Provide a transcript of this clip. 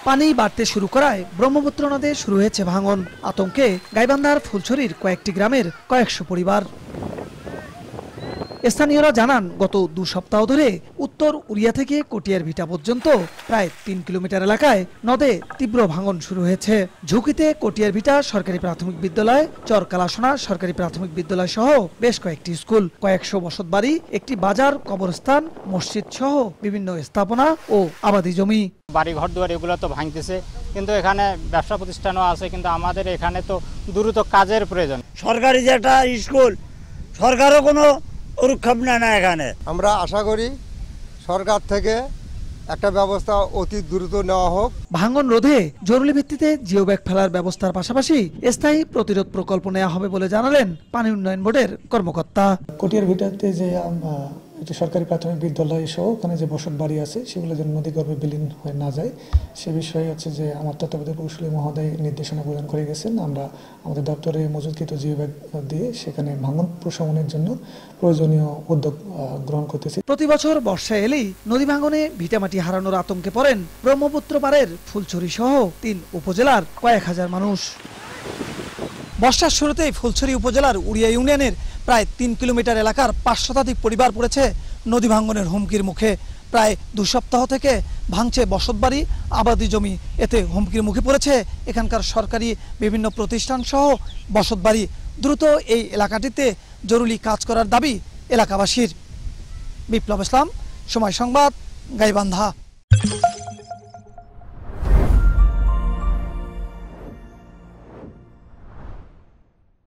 পানি বাড়তে শুরু করায় ব্রহ্মপুত্র নদে শুরু হয়েছে ভাঙন। আতঙ্কে গাইবান্ধার ফুলছড়ির কয়েকটি গ্রামের কয়েকশো পরিবার। স্থানীয়রা জানান, গত 2 সপ্তাহ ধরে উত্তর উড়িয়া থেকে কটিয়ার ভিটা পর্যন্ত প্রায় 3 কিলোমিটার এলাকায় নদে তীব্র ভাঙন শুরু হয়েছে। ঝুঁকিতে কটিয়ার ভিটা সরকারি প্রাথমিক বিদ্যালয়, চরকালাসোনা সরকারি প্রাথমিক বিদ্যালয় সহ বেশ কয়েকটি স্কুল, কয়েকশো বসতবাড়ি, একটি বাজার, কবরস্থান, মসজিদ সহ বিভিন্ন স্থাপনা ও আবাদি জমি। বাড়ি ঘর দুয়ার এগুলো তো ভাঙতেছে, কিন্তু এখানে ব্যবসা প্রতিষ্ঠানও আছে, কিন্তু আমাদের এখানে তো দ্রুত কাজের প্রয়োজন। সরকারি যেটা স্কুল, সরকারও কোনো পদক্ষেপ নেয় না। এখানে আমরা আশা করি সরকার থেকে একটা ব্যবস্থা অতি দ্রুত নেওয়া হোক। ভাঙন রোধে জরুরি ভিত্তিতে জিও ব্যাগ ফেলার ব্যবস্থার পাশাপাশি স্থায়ী প্রতিরোধ প্রকল্প নেওয়া হবে বলে জানালেন পানি উন্নয়ন বোর্ডের কর্মকর্তা। কটিয়ার ভিটাতে যে একটি সরকারি প্রাথমিক বিদ্যালয় সহ ওখানে যে বসত বাড়ি আছে সেগুলো যেন নদীগর্ভে বিলীন হয়ে না যায় সে বিষয়ে হচ্ছে যে আমার তত্ত্বাবধায়ক প্রকৌশলী মহোদয় নির্দেশনা প্রদান করে গেছেন। আমরা আমাদের দপ্তরে মজুতকৃত জিও ব্যাগ দিয়ে সেখানে ভাঙন প্রশমনের জন্য প্রয়োজনীয় উদ্যোগ গ্রহণ করতেছি। প্রতি বছর বর্ষা এলেই নদী ভাঙনে ভিটামাটি হারানোর আতঙ্কে পড়েন ব্রহ্মপুত্র পাড়ের ফুলছড়ি সহ 3 উপজেলার কয়েক হাজার মানুষ। বর্ষার শুরুতেই ফুলছড়ি উপজেলার উড়িয়া ইউনিয়নের প্রায় 3 কিলোমিটার এলাকার 5 শতাধিক পরিবার পড়েছে নদী ভাঙনের হুমকির মুখে। প্রায় 2 সপ্তাহ থেকে ভাঙছে বসতবাড়ি, আবাদি জমি। এতে হুমকির মুখে পড়েছে এখানকার সরকারি বিভিন্ন প্রতিষ্ঠান সহ বসতবাড়ি। দ্রুত এই এলাকাটিতে জরুরি কাজ করার দাবি এলাকাবাসীর। বিপ্লব ইসলাম, সময় সংবাদ, গাইবান্ধা।